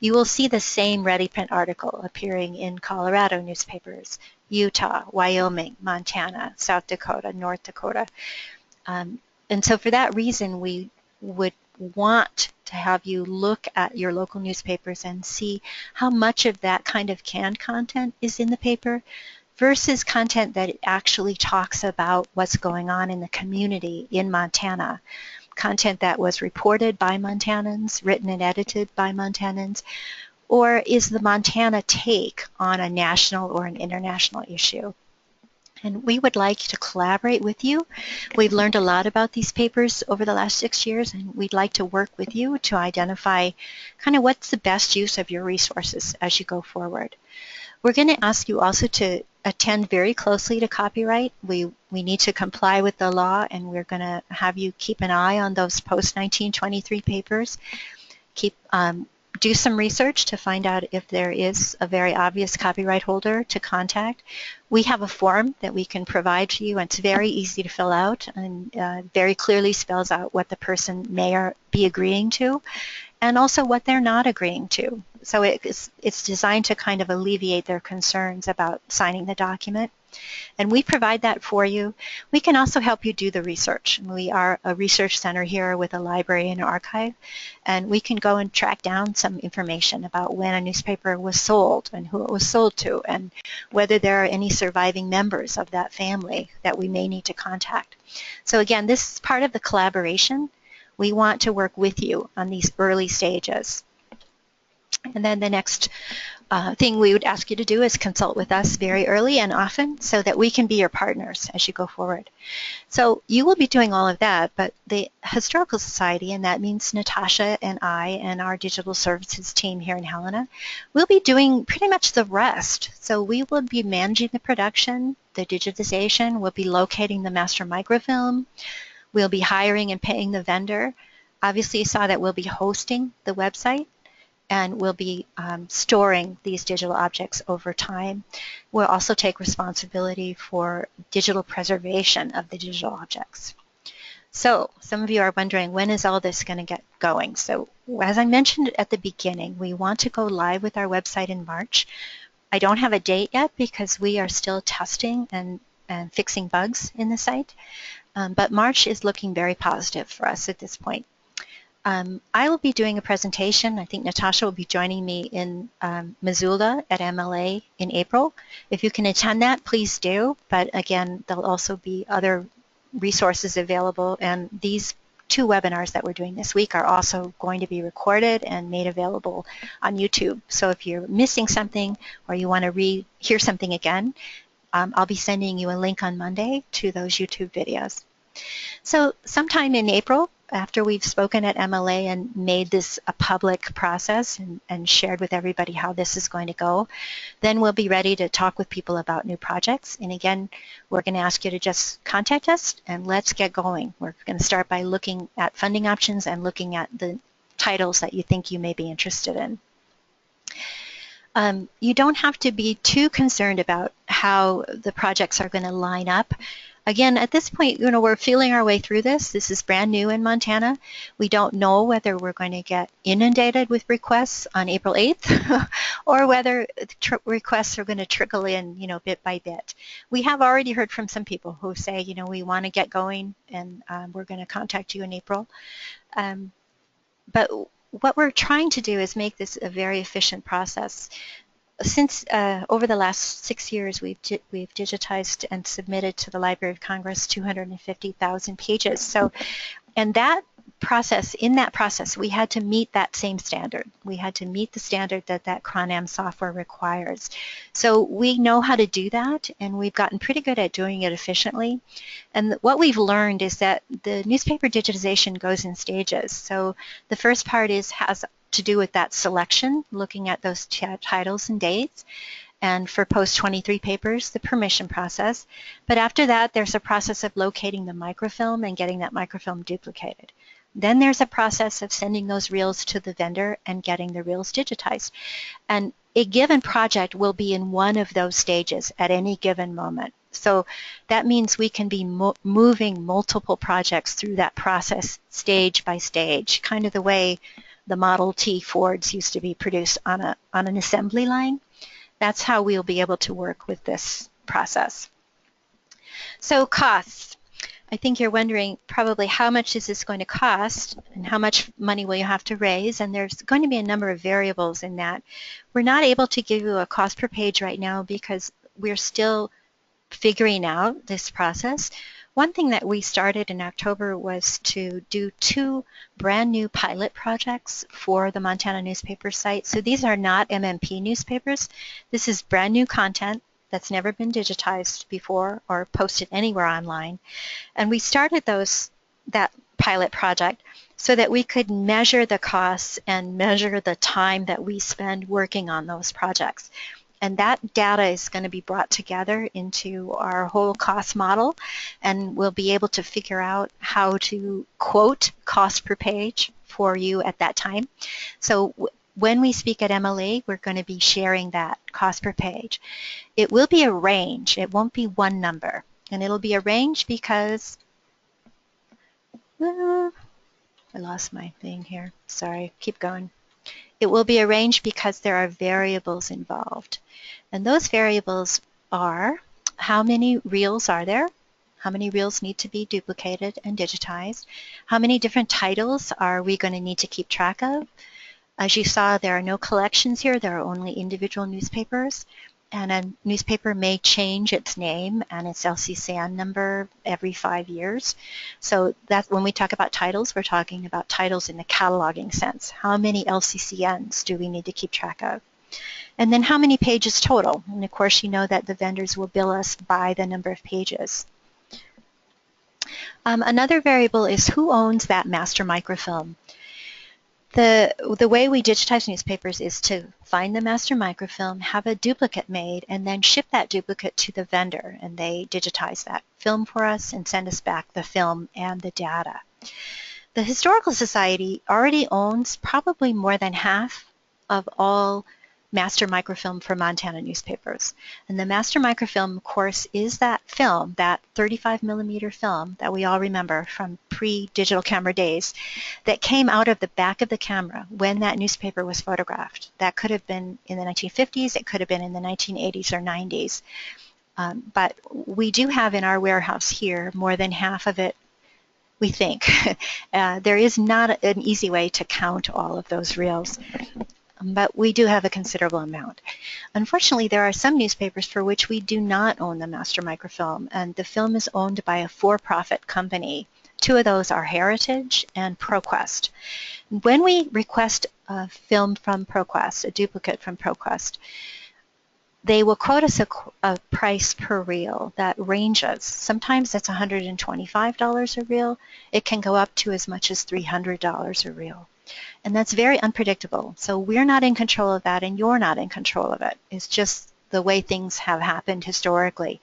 you will see the same ready print article appearing in Colorado newspapers, Utah, Wyoming, Montana, South Dakota, North Dakota. And so for that reason, we would want to have you look at your local newspapers and see how much of that kind of canned content is in the paper versus content that actually talks about what's going on in the community in Montana. Content that was reported by Montanans, written and edited by Montanans, or is the Montana take on a national or an international issue. And we would like to collaborate with you. We've learned a lot about these papers over the last 6 years, and we'd like to work with you to identify kind of what's the best use of your resources as you go forward. We're going to ask you also to attend very closely to copyright. We need to comply with the law, and we're going to have you keep an eye on those post-1923 papers. Do some research to find out if there is a very obvious copyright holder to contact. We have a form that we can provide to you, and it's very easy to fill out and very clearly spells out what the person may be agreeing to and also what they're not agreeing to. So it's designed to kind of alleviate their concerns about signing the document. And we provide that for you. We can also help you do the research. We are a research center here with a library and archive, and we can go and track down some information about when a newspaper was sold and who it was sold to and whether there are any surviving members of that family that we may need to contact. So again, this is part of the collaboration. We want to work with you on these early stages. And then the next thing we would ask you to do is consult with us very early and often so that we can be your partners as you go forward. So you will be doing all of that, but the Historical Society, and that means Natasha and I and our digital services team here in Helena, will be doing pretty much the rest. So we will be managing the production, the digitization, we'll be locating the master microfilm, we'll be hiring and paying the vendor. Obviously you saw that we'll be hosting the website, and we'll be storing these digital objects over time. We'll also take responsibility for digital preservation of the digital objects. So some of you are wondering, when is all this going to get going? So as I mentioned at the beginning, we want to go live with our website in March. I don't have a date yet because we are still testing and fixing bugs in the site, but March is looking very positive for us at this point. I will be doing a presentation. I think Natasha will be joining me in Missoula at MLA in April. If you can attend that, please do. But again, there'll also be other resources available. And these 2 webinars that we're doing this week are also going to be recorded and made available on YouTube. So if you're missing something or you want to hear something again, I'll be sending you a link on Monday to those YouTube videos. So sometime in April, after we've spoken at MLA and made this a public process and shared with everybody how this is going to go, then we'll be ready to talk with people about new projects. And again, we're going to ask you to just contact us and let's get going. We're going to start by looking at funding options and looking at the titles that you think you may be interested in. You don't have to be too concerned about how the projects are going to line up. Again, at this point, we're feeling our way through this. This is brand new in Montana. We don't know whether we're going to get inundated with requests on April 8th or whether requests are going to trickle in, bit by bit. We have already heard from some people who say, we want to get going and we're going to contact you in April. But what we're trying to do is make this a very efficient process. Since over the last 6 years, we've digitized and submitted to the Library of Congress 250,000 pages. So, and in that process, we had to meet that same standard. We had to meet the standard that CronAm software requires. So we know how to do that, and we've gotten pretty good at doing it efficiently. And what we've learned is that the newspaper digitization goes in stages. So the first part has to do with that selection, looking at those titles and dates, and for post-23 papers, the permission process. But after that, there's a process of locating the microfilm and getting that microfilm duplicated. Then there's a process of sending those reels to the vendor and getting the reels digitized. And a given project will be in one of those stages at any given moment. So that means we can be moving multiple projects through that process stage by stage, kind of the way the Model T Fords used to be produced on an assembly line. That's how we'll be able to work with this process. So costs. I think you're wondering probably how much is this going to cost and how much money will you have to raise, and there's going to be a number of variables in that. We're not able to give you a cost per page right now because we're still figuring out this process. One thing that we started in October was to do 2 brand new pilot projects for the Montana newspaper site. So these are not MMP newspapers. This is brand new content that's never been digitized before or posted anywhere online. And we started that pilot project so that we could measure the costs and measure the time that we spend working on those projects. And that data is going to be brought together into our whole cost model, and we'll be able to figure out how to quote cost per page for you at that time. So when we speak at MLA, we're going to be sharing that cost per page. It will be a range. It won't be one number. And it'll be a range because, I lost my thing here. Sorry, keep going. It will be a range because there are variables involved. And those variables are how many reels are there, how many reels need to be duplicated and digitized, how many different titles are we going to need to keep track of. As you saw, there are no collections here, there are only individual newspapers, and a newspaper may change its name and its LCCN number every 5 years. So that when we talk about titles, we're talking about titles in the cataloging sense. How many LCCNs do we need to keep track of? And then how many pages total? And of course, you know that the vendors will bill us by the number of pages. Another variable is who owns that master microfilm. The way we digitize newspapers is to find the master microfilm, have a duplicate made, and then ship that duplicate to the vendor. And they digitize that film for us and send us back the film and the data. The Historical Society already owns probably more than half of all master microfilm for Montana newspapers. And the master microfilm, of course, is that film, that 35 millimeter film that we all remember from pre-digital camera days that came out of the back of the camera when that newspaper was photographed. That could have been in the 1950s, it could have been in the 1980s or 90s. But we do have in our warehouse here more than half of it, we think. There is not an easy way to count all of those reels, but we do have a considerable amount. Unfortunately, there are some newspapers for which we do not own the master microfilm, and the film is owned by a for-profit company. 2 of those are Heritage and ProQuest. When we request a film from ProQuest, a duplicate from ProQuest, they will quote us a price per reel that ranges. Sometimes it's $125 a reel. It can go up to as much as $300 a reel. And that's very unpredictable. So we're not in control of that, and you're not in control of it. It's just the way things have happened historically.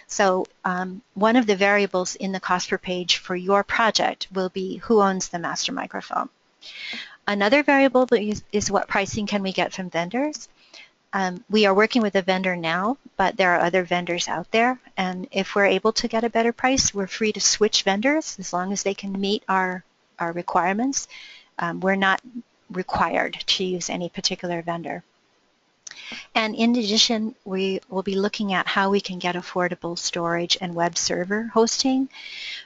So one of the variables in the cost per page for your project will be who owns the master microfilm. Another variable is what pricing can we get from vendors. We are working with a vendor now, but there are other vendors out there, and if we're able to get a better price, we're free to switch vendors as long as they can meet our requirements. We're not required to use any particular vendor. And in addition, we will be looking at how we can get affordable storage and web server hosting.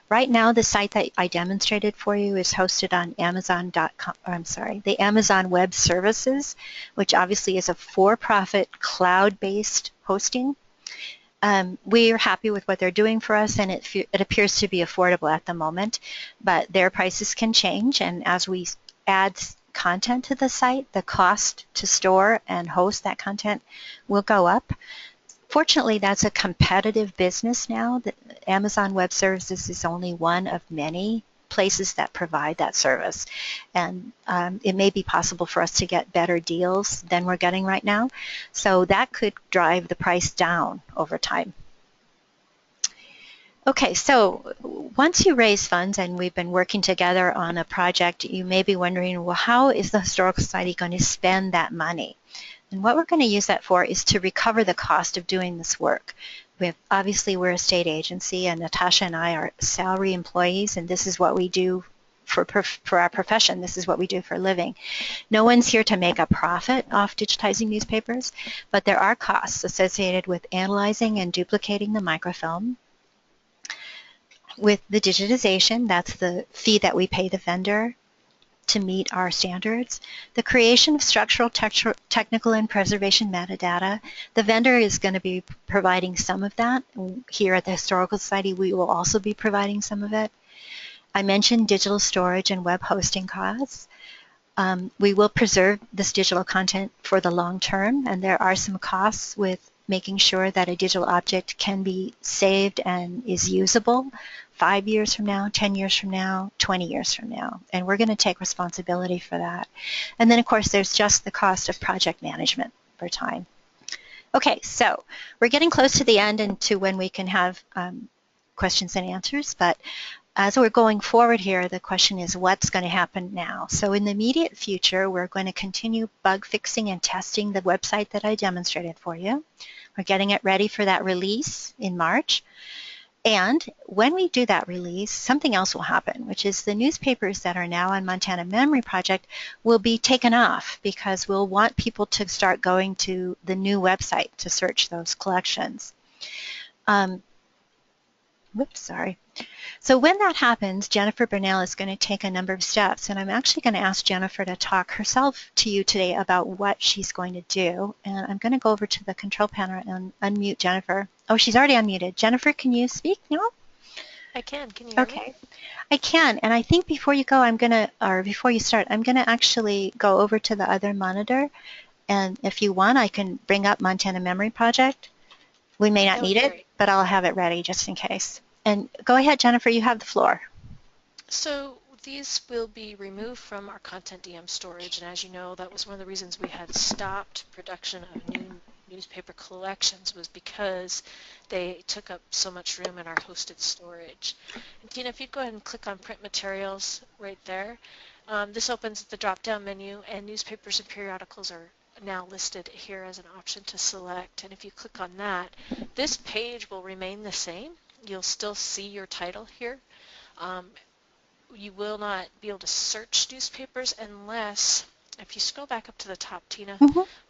Right now, the site that I demonstrated for you is hosted on Amazon.com, the Amazon Web Services, which obviously is a for-profit cloud-based hosting. We are happy with what they're doing for us, and it appears to be affordable at the moment, but their prices can change, and as we add content to the site, the cost to store and host that content will go up. Fortunately, that's a competitive business now. Amazon Web Services is only one of many places that provide that service. And it may be possible for us to get better deals than we're getting right now. So that could drive the price down over time. Okay, so once you raise funds, and we've been working together on a project, you may be wondering, well, how is the Historical Society going to spend that money? And what we're going to use that for is to recover the cost of doing this work. Obviously, we're a state agency, and Natasha and I are salary employees, and this is what we do for our profession. This is what we do for a living. No one's here to make a profit off digitizing newspapers, but there are costs associated with analyzing and duplicating the microfilm. With the digitization, that's the fee that we pay the vendor to meet our standards. The creation of structural, technical, and preservation metadata. The vendor is going to be providing some of that. Here at the Historical Society, we will also be providing some of it. I mentioned digital storage and web hosting costs. We will preserve this digital content for the long term, and there are some costs with making sure that a digital object can be saved and is usable 5 years from now, 10 years from now, 20 years from now. And we're going to take responsibility for that. And then, of course, there's just the cost of project management for time. Okay, so we're getting close to the end and to when we can have questions and answers. But as we're going forward here, the question is what's going to happen now? So in the immediate future, we're going to continue bug fixing and testing the website that I demonstrated for you. We're getting it ready for that release in March. And when we do that release, something else will happen, which is the newspapers that are now on Montana Memory Project will be taken off because we'll want people to start going to the new website to search those collections. So when that happens, Jennifer Burnell is going to take a number of steps, and I'm actually going to ask Jennifer to talk herself to you today about what she's going to do. And I'm going to go over to the control panel and unmute Jennifer. Oh, she's already unmuted. Jennifer, can you speak now? I can. Can you hear me? Okay. I can, and I think before you go, before you start, I'm going to actually go over to the other monitor, and if you want, I can bring up Montana Memory Project. We may not need it, but I'll have it ready just in case. And go ahead, Jennifer, you have the floor. So these will be removed from our content DM storage, and as you know, that was one of the reasons we had stopped production of new newspaper collections was because they took up so much room in our hosted storage. And Tina, if you go ahead and click on print materials right there, this opens the drop-down menu, and newspapers and periodicals are now listed here as an option to select. And if you click on that, this page will remain the same. You'll still see your title here. You will not be able to search newspapers unless, if you scroll back up to the top, Tina,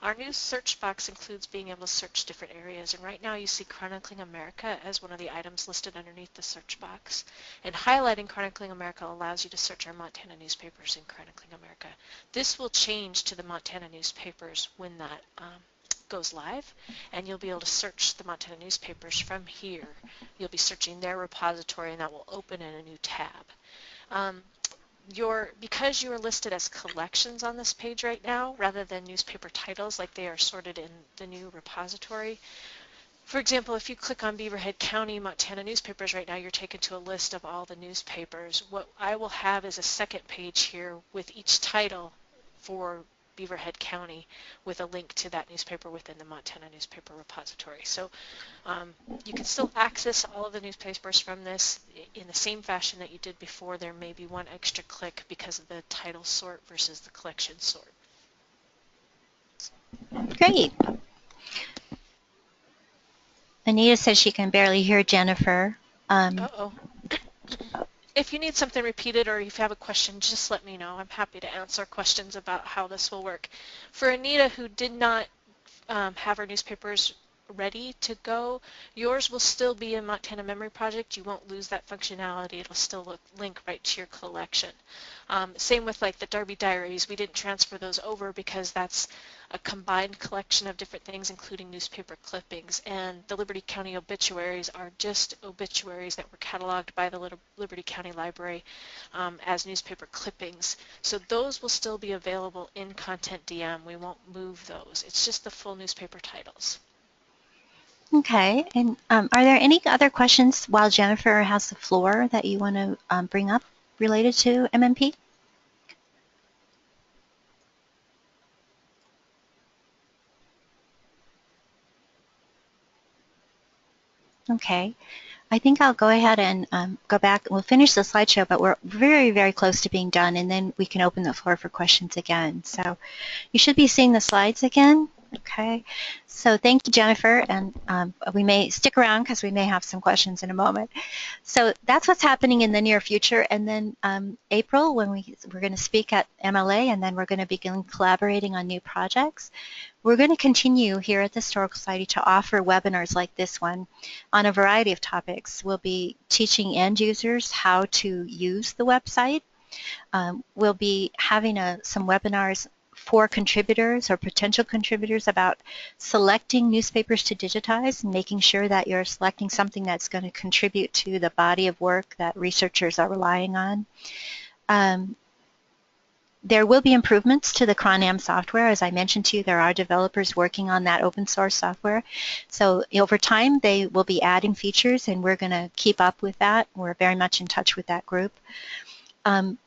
our new search box includes being able to search different areas. And right now you see Chronicling America as one of the items listed underneath the search box. And highlighting Chronicling America allows you to search our Montana newspapers in Chronicling America. This will change to the Montana newspapers when that goes live, and you'll be able to search the Montana newspapers from here. You'll be searching their repository, and that will open in a new tab. Because you are listed as collections on this page right now, rather than newspaper titles like they are sorted in the new repository. For example, if you click on Beaverhead County Montana newspapers right now, you're taken to a list of all the newspapers. What I will have is a second page here with each title for Beaverhead County with a link to that newspaper within the Montana newspaper repository. So you can still access all of the newspapers from this in the same fashion that you did before. There may be one extra click because of the title sort versus the collection sort. Great. Anita says she can barely hear Jennifer. Uh-oh. If you need something repeated or if you have a question, just let me know. I'm happy to answer questions about how this will work. For Anita, who did not have her newspapers ready to go, yours will still be in Montana Memory Project. You won't lose that functionality. It'll still link right to your collection. Same with like the Derby Diaries. We didn't transfer those over because that's a combined collection of different things, including newspaper clippings. And the Liberty County obituaries are just obituaries that were cataloged by the Liberty County Library as newspaper clippings. So those will still be available in Content DM. We won't move those. It's just the full newspaper titles. Okay, and are there any other questions while Jennifer has the floor that you want to bring up related to MMP? Okay, I think I'll go ahead and go back. We'll finish the slideshow, but we're very, very close to being done, and then we can open the floor for questions again. So you should be seeing the slides again. Okay, so thank you, Jennifer, and we may stick around because we may have some questions in a moment. So that's what's happening in the near future, and then April, when we're going to speak at MLA, and then we're going to begin collaborating on new projects. We're going to continue here at the Historical Society to offer webinars like this one on a variety of topics. We'll be teaching end users how to use the website. We'll be having some webinars for contributors or potential contributors about selecting newspapers to digitize and making sure that you're selecting something that's going to contribute to the body of work that researchers are relying on. There will be improvements to the CronAm software. As I mentioned to you, there are developers working on that open source software. So over time, they will be adding features, and we're going to keep up with that. We're very much in touch with that group.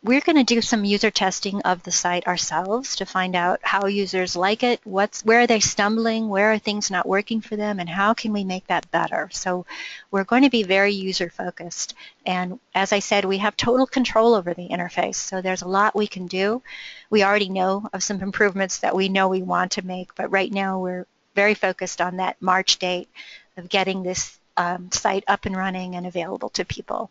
We're going to do some user testing of the site ourselves to find out how users like it, where are they stumbling, where are things not working for them, and how can we make that better. So we're going to be very user focused. And as I said, we have total control over the interface, so there's a lot we can do. We already know of some improvements that we know we want to make, but right now we're very focused on that March date of getting this site up and running and available to people.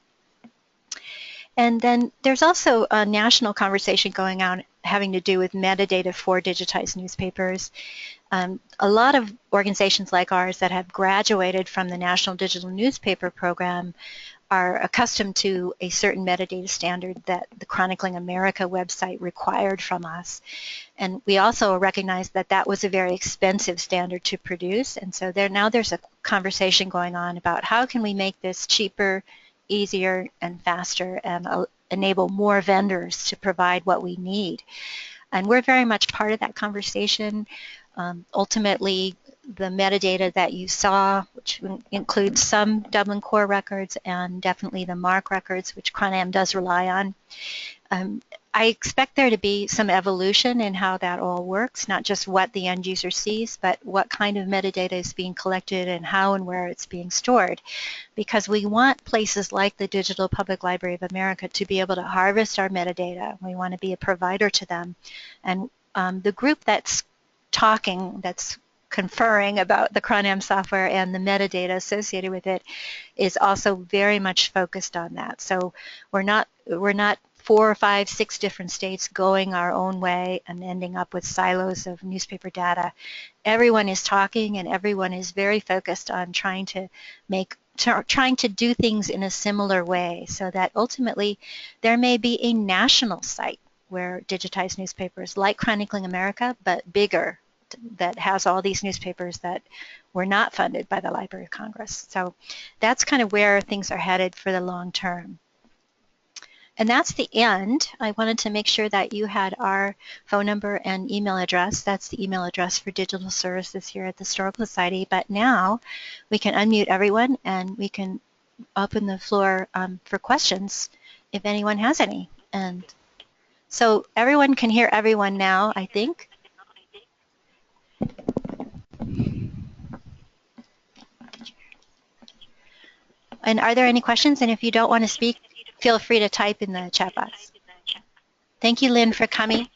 And then there's also a national conversation going on having to do with metadata for digitized newspapers. A lot of organizations like ours that have graduated from the National Digital Newspaper Program are accustomed to a certain metadata standard that the Chronicling America website required from us. And we also recognize that that was a very expensive standard to produce. And so now there's a conversation going on about how can we make this cheaper, easier, and faster, and enable more vendors to provide what we need. And we're very much part of that conversation. Ultimately, the metadata that you saw, which includes some Dublin Core records and definitely the MARC records, which CronAm does rely on, I expect there to be some evolution in how that all works, not just what the end user sees, but what kind of metadata is being collected and how and where it's being stored. Because we want places like the Digital Public Library of America to be able to harvest our metadata. We want to be a provider to them. And the group that's talking, that's conferring about the CronAm software and the metadata associated with it is also very much focused on that. So we're not 4 or 5, 6 different states going our own way and ending up with silos of newspaper data. Everyone is talking, and everyone is very focused on trying to do things in a similar way, so that ultimately there may be a national site where digitized newspapers like Chronicling America, but bigger, that has all these newspapers that were not funded by the Library of Congress. So that's kind of where things are headed for the long term. And that's the end. I wanted to make sure that you had our phone number and email address. That's the email address for digital services here at the Historical Society. But now we can unmute everyone and we can open the floor for questions if anyone has any. And so everyone can hear everyone now, I think. And are there any questions? And if you don't want to speak, feel free to type in the chat box. Thank you, Lynn, for coming.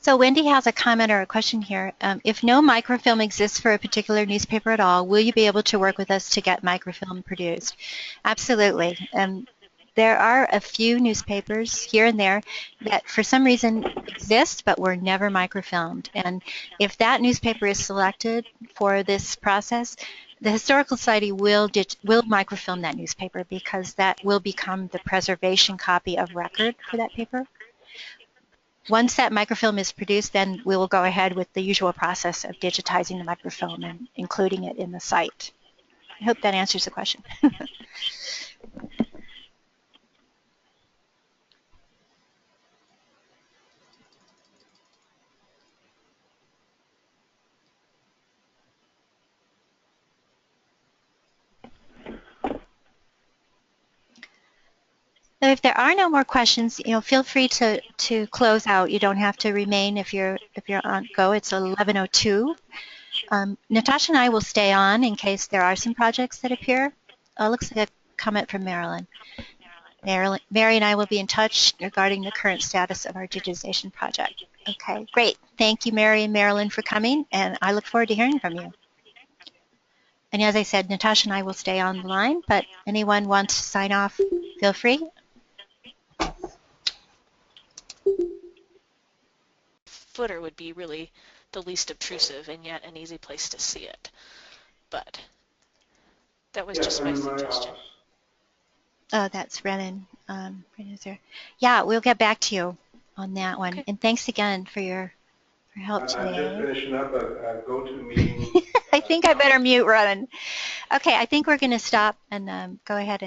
So Wendy has a comment or a question here. If no microfilm exists for a particular newspaper at all, will you be able to work with us to get microfilm produced? Absolutely. There are a few newspapers here and there that for some reason exist but were never microfilmed. And if that newspaper is selected for this process, the Historical Society will microfilm that newspaper because that will become the preservation copy of record for that paper. Once that microfilm is produced, then we will go ahead with the usual process of digitizing the microfilm and including it in the site. I hope that answers the question. So if there are no more questions, feel free to close out. You don't have to remain if you're on go. It's 11:02. Natasha and I will stay on in case there are some projects that appear. Looks like a comment from Marilyn. Mary and I will be in touch regarding the current status of our digitization project. Okay, great. Thank you, Mary and Marilyn, for coming, and I look forward to hearing from you. And as I said, Natasha and I will stay on the line, but anyone wants to sign off, feel free. Footer would be really the least obtrusive and yet an easy place to see it. But that was just my suggestion. Oh, that's Brennan. Brennan's there. Yeah, we'll get back to you on that one. Okay. And thanks again for your help today. I'm just finishing up a GoToMeeting. I think I better mute Brennan. Okay, I think we're going to stop and go ahead and